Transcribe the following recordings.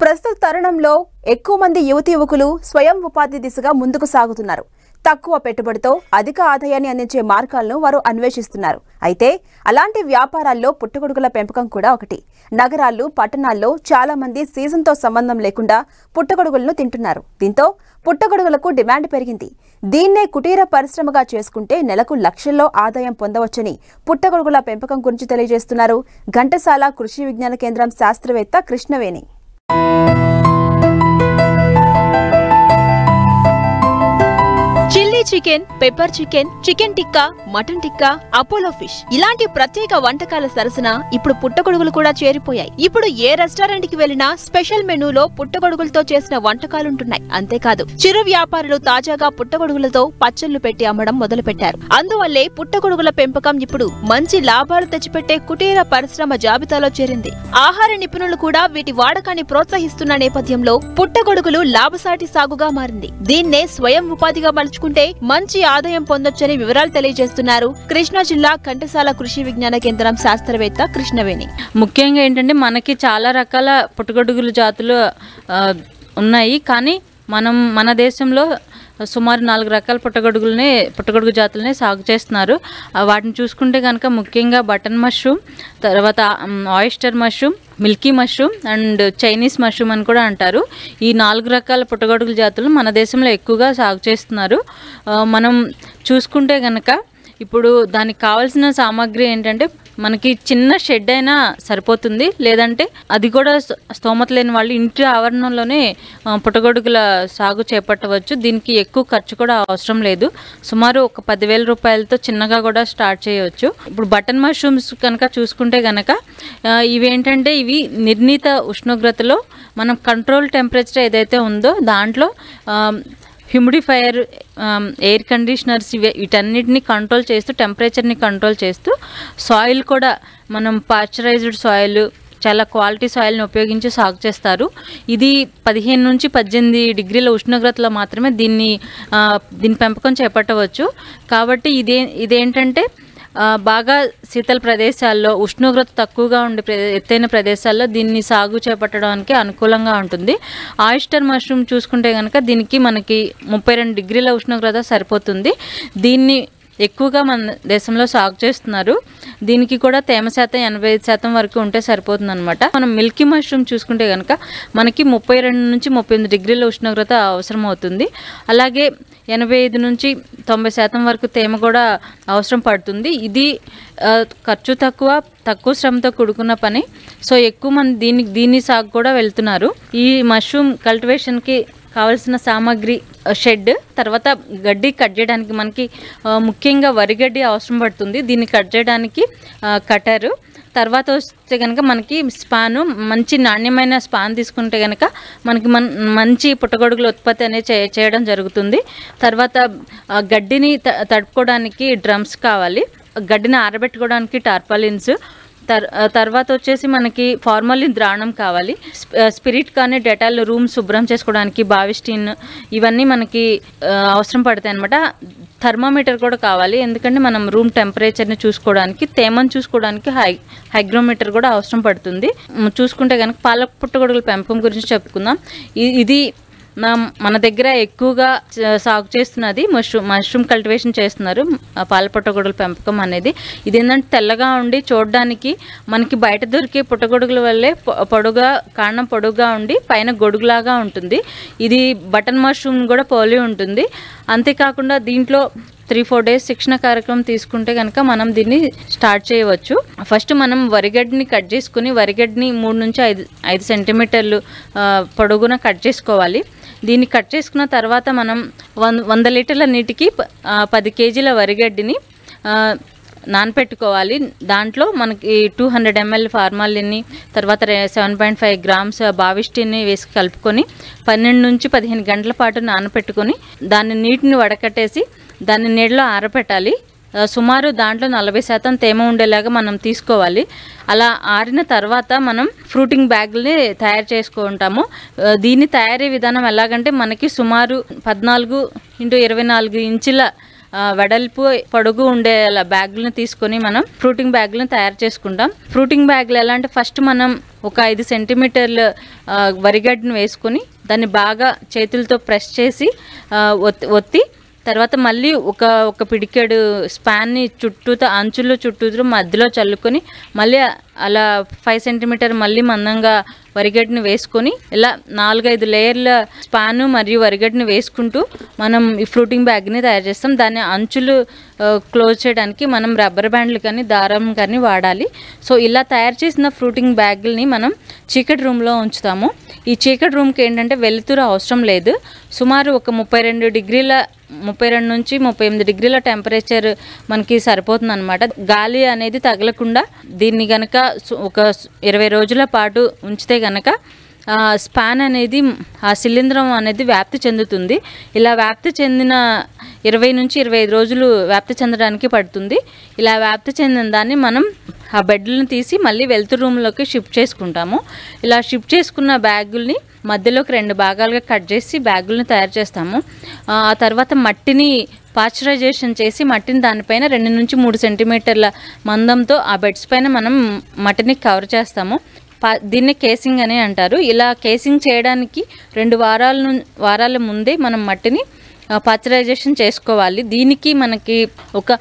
ప్రస్తుత తరుణంలో ఎక్కువ మంది యువకులు స్వయం ఉపాధి దిశగా ముందుకు సాగుతున్నారు. తక్కువ పెట్టుబడితో అధిక ఆదాయాన్ని అందించే మార్గాలను వారు అన్వేషిస్తున్నారు. అయితే అలాంటి వ్యాపారాల్లో పుట్టగొడుగుల పెంపకం కూడా ఒకటి. నగరాల్లో, పట్టణాల్లో చాలా మంది సీజన్తో సంబంధం లేకుండా పుట్టగొడుగులను తింటున్నారు. దీంతో పుట్టగొడుగులకు డిమాండ్ పెరిగింది. దీన్నే కుటీర పరిశ్రమగా చేసుకుంటే నెలకు లక్షల్లో ఆదాయం పొందవచ్చని పుట్టగొడుగుల పెంపకం గురించి తెలియజేస్తున్నారు ఘంటసాల కృషి విజ్ఞాన కేంద్రం శాస్త్రవేత్త Krishnaveni. Chilli chicken, pepper chicken, chicken tikka, mutton tikka, Apollo fish ఇలాంటి ప్రత్యేక వంటకాల సరసన ఇప్పుడు పుట్టగొడుగులు కూడా చేరిపోయాయి. ఇప్పుడు ఏ రెస్టారెంట్ కి వెళ్లినా స్పెషల్ మెనూలో పుట్టగొడుగులతో చేసిన వంటకాలుంటున్నాయి. అంతేకాదు, చిరు వ్యాపారులు తాజాగా పుట్టగొడుగులతో పచ్చళ్లు పెట్టి అమ్మడం మొదలుపెట్టారు. అందువల్లే పుట్టగొడుగుల పెంపకం ఇప్పుడు మంచి లాభాలు తెచ్చిపెట్టే కుటీర పరిశ్రమ జాబితాలో చేరింది. ఆహార నిపుణులు కూడా వీటి వాడకాన్ని ప్రోత్సహిస్తున్న నేపథ్యంలో పుట్టగొడుగులు లాభసాటి సాగుగా మారింది. దీన్నే స్వయం ఉపాధిగా మలుచుకుంటే మంచి ఆదాయం పొందొచ్చని వివరాలు తెలియజేస్తున్నారు కృష్ణా జిల్లా ఘంటసాల కృషి విజ్ఞాన కేంద్రం శాస్త్రవేత్త కృష్ణవేణి. ముఖ్యంగా ఏంటంటే మనకి చాలా రకాల పుట్టగొడుగుల జాతులు ఉన్నాయి. కానీ మన దేశంలో సుమారు 4 రకాల పుట్టగొడుగు జాతులనే సాగు చేస్తున్నారు. వాటిని చూసుకుంటే కనుక ముఖ్యంగా బటన్ మష్రూమ్, తర్వాత oyster mushroom, Milky mushroom and Chinese mushroom అని కూడా అంటారు. ఈ 4 రకాల పుట్టగొడుగుల జాతులు మన దేశంలో ఎక్కువగా సాగు చేస్తున్నారు. మనం చూసుకుంటే కనుక ఇప్పుడు దానికి కావాల్సిన సామాగ్రి ఏంటంటే మనకి చిన్న షెడ్ అయినా సరిపోతుంది. లేదంటే అది కూడా స్తోమత లేని వాళ్ళు ఇంటి ఆవరణలోనే పుట్టగొడుగుల సాగు చేపట్టవచ్చు. దీనికి ఎక్కువ ఖర్చు కూడా అవసరం లేదు. సుమారు ఒక 10,000 రూపాయలతో చిన్నగా కూడా స్టార్ట్ చేయవచ్చు. ఇప్పుడు బటన్ మష్రూమ్స్ కనుక చూసుకుంటే కనుక ఇవేంటంటే ఇవి నిర్ణీత ఉష్ణోగ్రతలో మనం కంట్రోల్ టెంపరేచర్ ఏదైతే ఉందో దాంట్లో హ్యూమిడిఫైయర్, ఎయిర్ కండిషనర్స్ వీటన్నిటిని కంట్రోల్ చేస్తూ, టెంపరేచర్ని కంట్రోల్ చేస్తూ, సాయిల్ కూడా మనం పాశ్చరైజ్డ్ సాయిల్, చాలా క్వాలిటీ సాయిల్ని ఉపయోగించి సాగు చేస్తారు. ఇది 15 నుంచి 18 డిగ్రీల ఉష్ణోగ్రతలో మాత్రమే దీని పెంపకం చేపట్టవచ్చు. కాబట్టి ఇదేంటంటే బాగా శీతల ప్రదేశాల్లో, ఉష్ణోగ్రత తక్కువగా ఉండే ఎత్తైన ప్రదేశాల్లో దీన్ని సాగు చేపట్టడానికి అనుకూలంగా ఉంటుంది. ఆయిస్టర్ మష్రూమ్ చూసుకుంటే కనుక దీనికి మనకి 32 డిగ్రీల ఉష్ణోగ్రత సరిపోతుంది. దీన్ని ఎక్కువగా మన దేశంలో సాగు చేస్తున్నారు. దీనికి కూడా తేమ శాతం 85% వరకు ఉంటే సరిపోతుంది అనమాట. మనం మిల్కీ మష్రూమ్ చూసుకుంటే కనుక మనకి 32 నుంచి 38 డిగ్రీల ఉష్ణోగ్రత అవసరం అవుతుంది. అలాగే 85 నుంచి 90% వరకు తేమ కూడా అవసరం పడుతుంది. ఇది ఖర్చు తక్కువ శ్రమతో కూడుకున్న పని. సో ఎక్కువ మంది దీన్ని సాగు కూడా వెళ్తున్నారు. ఈ మష్రూమ్ కల్టివేషన్కి కావాల్సిన సామాగ్రి షెడ్, తర్వాత గడ్డి కట్ చేయడానికి మనకి ముఖ్యంగా వరిగడ్డి అవసరం పడుతుంది. దీన్ని కట్ చేయడానికి కటరు, తర్వాత వస్తే కనుక మనకి స్పాను, మంచి నాణ్యమైన స్పాన్ తీసుకుంటే కనుక మనకి మంచి పుట్టగొడుగుల ఉత్పత్తి అనేది చేయడం జరుగుతుంది. తర్వాత గడ్డిని తడుపుకోవడానికి డ్రమ్స్ కావాలి, గడ్డిని ఆరబెట్టుకోవడానికి టార్పాలిన్స్, తర్వాత వచ్చేసి మనకి ఫార్మాలిన్ ద్రావణం కావాలి, స్పిరిట్ కానీ డెటాల్ రూమ్ శుభ్రం చేసుకోవడానికి బావిస్టిన్, ఇవన్నీ మనకి అవసరం పడతాయి అన్నమాట. థర్మామీటర్ కూడా కావాలి, ఎందుకంటే మనం రూమ్ టెంపరేచర్ని చూసుకోవడానికి, తేమను చూసుకోవడానికి హైగ్రోమీటర్ కూడా అవసరం పడుతుంది. చూసుకుంటే కనుక పాల పుట్టగొడుగుల పెంపకం గురించి చెప్పుకుందాం. ఇది మన దగ్గర ఎక్కువగా సాగు చేస్తున్నది మష్రూమ్ కల్టివేషన్ చేస్తున్నారు. పాల పుట్టగొడుగుల పెంపకం అనేది ఇదేంటంటే తెల్లగా ఉండి చూడడానికి మనకి బయట దొరికే పుట్టగొడుగుల వల్లే కాండం పొడుగుగా ఉండి పైన గొడుగులాగా ఉంటుంది. ఇది బటన్ మష్రూమ్ కూడా పోలి ఉంటుంది. అంతేకాకుండా దీంట్లో 3-4 డేస్ శిక్షణ కార్యక్రమం తీసుకుంటే కనుక మనం దీన్ని స్టార్ట్ చేయవచ్చు. ఫస్ట్ మనం వరిగడ్డిని కట్ చేసుకుని, వరిగడ్డిని 3 నుంచి 5 సెంటీమీటర్లు పొడుగున కట్ చేసుకోవాలి. దీన్ని కట్ చేసుకున్న తర్వాత మనం 100 లీటర్ల నీటికి 10 కేజీల వరిగడ్డిని నానపెట్టుకోవాలి. దాంట్లో మనకి 200 ml ఫార్మాలిన్ని, తర్వాత 7.5 గ్రామ్స్ బావిస్టిన్ని వేసి కలుపుకొని 12 నుంచి 15 గంటల పాటు నానపెట్టుకొని దాన్ని నీటిని వడకట్టేసి దాన్ని నీడలో ఆరబెట్టాలి. సుమారు దాంట్లో 40% తేమ ఉండేలాగా మనం తీసుకోవాలి. అలా ఆరిన తర్వాత మనం ఫ్రూటింగ్ బ్యాగ్ని తయారు చేసుకుంటాము. దీని తయారీ విధానం ఎలాగంటే మనకి సుమారు 14 x 24 ఇంచుల వెడల్పు పొడుగు ఉండే బ్యాగులను తీసుకొని మనం ఫ్రూటింగ్ బ్యాగులను తయారు చేసుకుంటాం. ఫ్రూటింగ్ బ్యాగులు ఎలా అంటే ఫస్ట్ మనం ఒక 5 సెంటీమీటర్ల వరిగడ్డను వేసుకొని దాన్ని బాగా చేతులతో ప్రెస్ చేసి ఒత్తి తర్వాత మళ్ళీ ఒక పిడికెడు స్పాన్ని అంచుల్లో చుట్టూ మధ్యలో చల్లుకొని మళ్ళీ అలా 5 సెంటీమీటర్ మళ్ళీ మందంగా వరిగడ్డని వేసుకొని ఇలా 4-5 లేయర్ల స్పాను మరియు వరిగడ్డని వేసుకుంటూ మనం ఈ ఫ్రూటింగ్ బ్యాగ్ని తయారు చేస్తాం. దాన్ని అంచులు క్లోజ్ చేయడానికి మనం రబ్బర్ బ్యాండ్లు కానీ దారం కానీ వాడాలి. సో ఇలా తయారు చేసిన ఫ్రూటింగ్ బ్యాగుల్ని మనం చీకటి రూమ్లో ఉంచుతాము. ఈ చీకటి రూమ్కి ఏంటంటే వెలుతురు అవసరం లేదు. సుమారు ఒక 32 నుంచి 38 డిగ్రీల టెంపరేచర్ మనకి సరిపోతుంది అనమాట. గాలి అనేది తగలకుండా దీన్ని గనక ఒక 20 రోజుల పాటు ఉంచితే గనక స్పాన్ అనేది ఆ శిలీంధ్రం అనేది వ్యాప్తి చెందుతుంది. ఇలా వ్యాప్తి చెందిన 20 నుంచి 25 రోజులు వ్యాప్తి చెందడానికి పడుతుంది. ఇలా వ్యాప్తి చెందిన దాన్ని మనం ఆ బెడ్లను తీసి మళ్ళీ వెలుతురు రూమ్లోకి షిఫ్ట్ చేసుకుంటాము. ఇలా షిఫ్ట్ చేసుకున్న బ్యాగుల్ని మధ్యలోకి 2 భాగాలుగా కట్ చేసి బ్యాగుల్ని తయారు చేస్తాము. ఆ తర్వాత మట్టిని పాశ్చరైజేషన్ చేసి మట్టిని దానిపైన 2 నుంచి 3 సెంటీమీటర్ల మందంతో ఆ బెడ్స్ పైన మనం మట్టిని కవర్ చేస్తాము. దీన్ని కేసింగ్ అని అంటారు. ఇలా కేసింగ్ చేయడానికి 2 వారాల ముందే మనం మట్టిని పాశ్చరైజేషన్ చేసుకోవాలి. దీనికి మనకి ఒక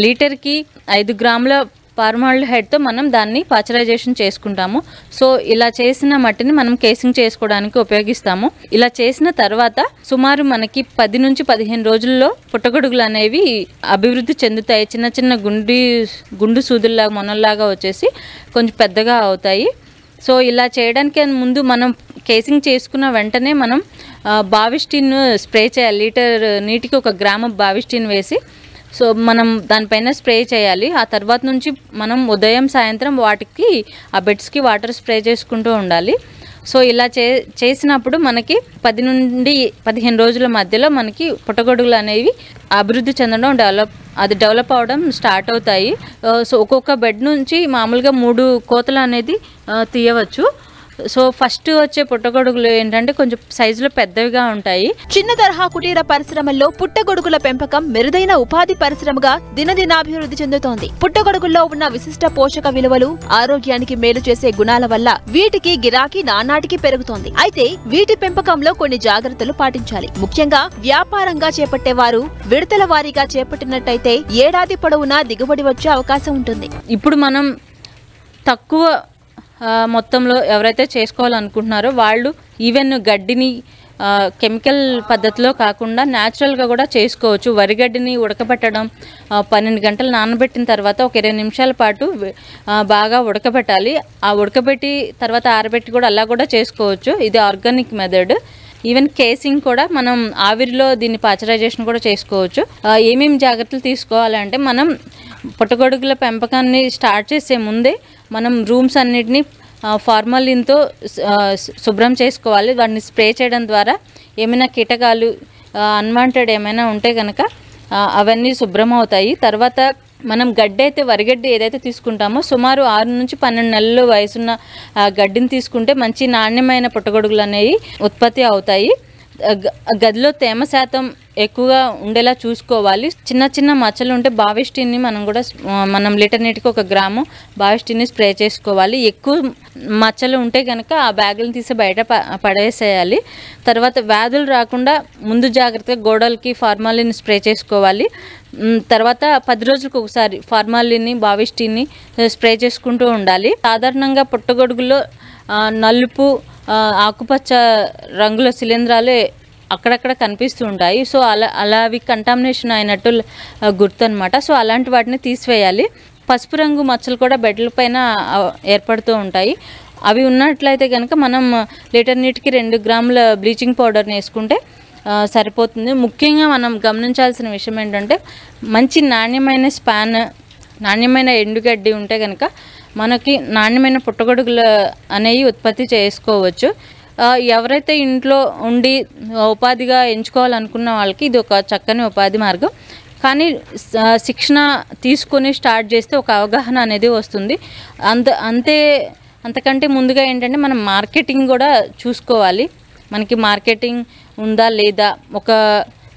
లీటర్కి 5 గ్రాముల ఫార్మాల్డిహైడ్తో మనం దాన్ని పాశ్చరైజేషన్ చేసుకుంటాము. సో ఇలా చేసిన మట్టిని మనం కేసింగ్ చేసుకోవడానికి ఉపయోగిస్తాము. ఇలా చేసిన తర్వాత సుమారు మనకి 10 నుంచి 15 రోజుల్లో పుట్టగొడుగులు అనేవి అభివృద్ధి చెందుతాయి. చిన్న చిన్న గుండు సూదుల్లాగా మొనల్లాగా వచ్చేసి కొంచెం పెద్దగా అవుతాయి. సో ఇలా చేయడానికి ముందు మనం కేసింగ్ చేసుకున్న వెంటనే మనం బావిస్టిన్ స్ప్రే చేయాలి. లీటర్ నీటికి 1 గ్రాము బావిస్టిన్ వేసి సో మనం దానిపైన స్ప్రే చేయాలి. ఆ తర్వాత నుంచి మనం ఉదయం సాయంత్రం వాటికి ఆ బెడ్స్కి వాటర్ స్ప్రే చేసుకుంటూ ఉండాలి. సో ఇలా చేసినప్పుడు మనకి 10 నుండి 15 రోజుల మధ్యలో మనకి పుట్టగొడుగులు అనేవి అభివృద్ధి చెందడం డెవలప్ అవడం స్టార్ట్ అవుతాయి. సో ఒక్కొక్క బెడ్ నుంచి మామూలుగా 3 కోతలు అనేది తీయవచ్చు. సో ఫస్ట్ వచ్చే పుట్టగొడుగులు ఏంటంటే కొంచెం సైజులో పెద్దవిగా ఉంటాయి. చిన్న తరహా కుటీర పరిశ్రమల్లో పుట్టగొడుగుల పెంపకం మెరుదైన ఉపాధి పరిశ్రమగా దినదినాభివృద్ధి చెందుతోంది. పుట్టగొడుగుల్లో ఉన్న విశిష్ట పోషక విలువలు, ఆరోగ్యానికి మేలు చేసే గుణాల వల్ల వీటికి గిరాకీ నానాటికి పెరుగుతోంది. అయితే వీటి పెంపకంలో కొన్ని జాగ్రత్తలు పాటించాలి. ముఖ్యంగా వ్యాపారంగా చేపట్టేవారు విడతల వారీగా చేపట్టినట్టయితే ఏడాది పొడవునా దిగుబడి వచ్చే అవకాశం ఉంటుంది. ఇప్పుడు మనం తక్కువ మొత్తంలో ఎవరైతే చేసుకోవాలనుకుంటున్నారో వాళ్ళు ఈవెన్ గడ్డిని కెమికల్ పద్ధతిలో కాకుండా న్యాచురల్గా కూడా చేసుకోవచ్చు. వరిగడ్డిని ఉడకబెట్టడం 12 గంటలు నానబెట్టిన తర్వాత ఒక 20 నిమిషాల పాటు బాగా ఉడకబెట్టాలి. ఆ ఉడకబెట్టి తర్వాత ఆరబెట్టి కూడా అలా కూడా చేసుకోవచ్చు. ఇది ఆర్గానిక్ మెథడ్. ఈవెన్ కేసింగ్ కూడా మనం ఆవిరిలో దీన్ని పాశ్చరైజేషన్ కూడా చేసుకోవచ్చు. ఏమేమి జాగ్రత్తలు తీసుకోవాలంటే మనం పుట్టగొడుగుల పెంపకాన్ని స్టార్ట్ చేసే ముందే మనం రూమ్స్ అన్నిటినీ ఫార్మాలిన్తో శుభ్రం చేసుకోవాలి. వాటిని స్ప్రే చేయడం ద్వారా ఏమైనా కీటకాలు అన్వాంటెడ్ ఏమైనా ఉంటే కనుక అవన్నీ శుభ్రం అవుతాయి. తర్వాత మనం గడ్డి అయితే వరిగడ్డి ఏదైతే తీసుకుంటామో సుమారు 6 నుంచి 12 నెలలు వయసున్న గడ్డిని తీసుకుంటే మంచి నాణ్యమైన పుట్టగొడుగులు అనేవి ఉత్పత్తి అవుతాయి. గదిలో తేమ శాతం ఎక్కువగా ఉండేలా చూసుకోవాలి. చిన్న చిన్న మచ్చలు ఉంటే బావిస్టిన్ని మనం లీటర్ నీటికి 1 గ్రాము బావిస్టిన్ని స్ప్రే చేసుకోవాలి. ఎక్కువ మచ్చలు ఉంటే కనుక ఆ బ్యాగులను తీసి బయట పడేసేయాలి. తర్వాత వ్యాధులు రాకుండా ముందు జాగ్రత్తగా గోడలకి ఫార్మాలిన్ స్ప్రే చేసుకోవాలి. తర్వాత 10 రోజులకు ఒకసారి ఫార్మాలిన్ని బావిస్టిన్ని స్ప్రే చేసుకుంటూ ఉండాలి. సాధారణంగా పుట్టగొడుగులో నలుపు ఆకుపచ్చ రంగుల శిలీంధ్రాలు అక్కడక్కడ కనిపిస్తూ ఉంటాయి. సో అలా అవి కంటామినేషన్ అయినట్టు గుర్తు అనమాట. సో అలాంటి వాటిని తీసివేయాలి. పసుపు రంగు మచ్చలు కూడా బెడ్ల పైన ఏర్పడుతూ ఉంటాయి. అవి ఉన్నట్లయితే కనుక మనం లీటర్ నీటికి 2 గ్రాముల బ్లీచింగ్ పౌడర్ని వేసుకుంటే సరిపోతుంది. ముఖ్యంగా మనం గమనించాల్సిన విషయం ఏంటంటే మంచి నాణ్యమైన స్పాన్, నాణ్యమైన ఎండుగడ్డి ఉంటే కనుక మనకి నాణ్యమైన పుట్టగొడుగులు అనేవి ఉత్పత్తి చేసుకోవచ్చు. ఎవరైతే ఇంట్లో ఉండి ఉపాధిగా ఎంచుకోవాలనుకున్న వాళ్ళకి ఇది ఒక చక్కని ఉపాధి మార్గం. కానీ శిక్షణ తీసుకొని స్టార్ట్ చేస్తే ఒక అవగాహన అనేది వస్తుంది. అంతకంటే ముందుగా ఏంటంటే మనం మార్కెటింగ్ కూడా చూసుకోవాలి. మనకి మార్కెటింగ్ ఉందా లేదా, ఒక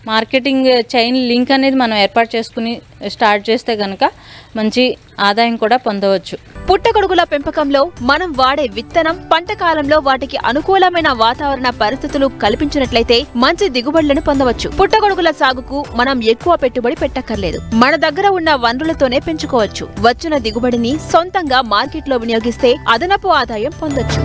మార్కెటింగ్ చైన్ లింక్ అనేది మనం ఏర్పాటు చేసుకుని స్టార్ట్ చేస్తే కనుక మంచి ఆదాయం కూడా పొందవచ్చు. పుట్టగొడుగుల పెంపకంలో మనం వాడే విత్తనం, పంట కాలంలో వాటికి అనుకూలమైన వాతావరణ పరిస్థితులు కల్పించినట్లయితే మంచి దిగుబడులను పొందవచ్చు. పుట్టగొడుగుల సాగుకు మనం ఎక్కువ పెట్టుబడి పెట్టక్కర్లేదు. మన దగ్గర ఉన్న వనరులతోనే పెంచుకోవచ్చు. వచ్చిన దిగుబడిని సొంతంగా మార్కెట్లో వినియోగిస్తే అదనపు ఆదాయం పొందొచ్చు.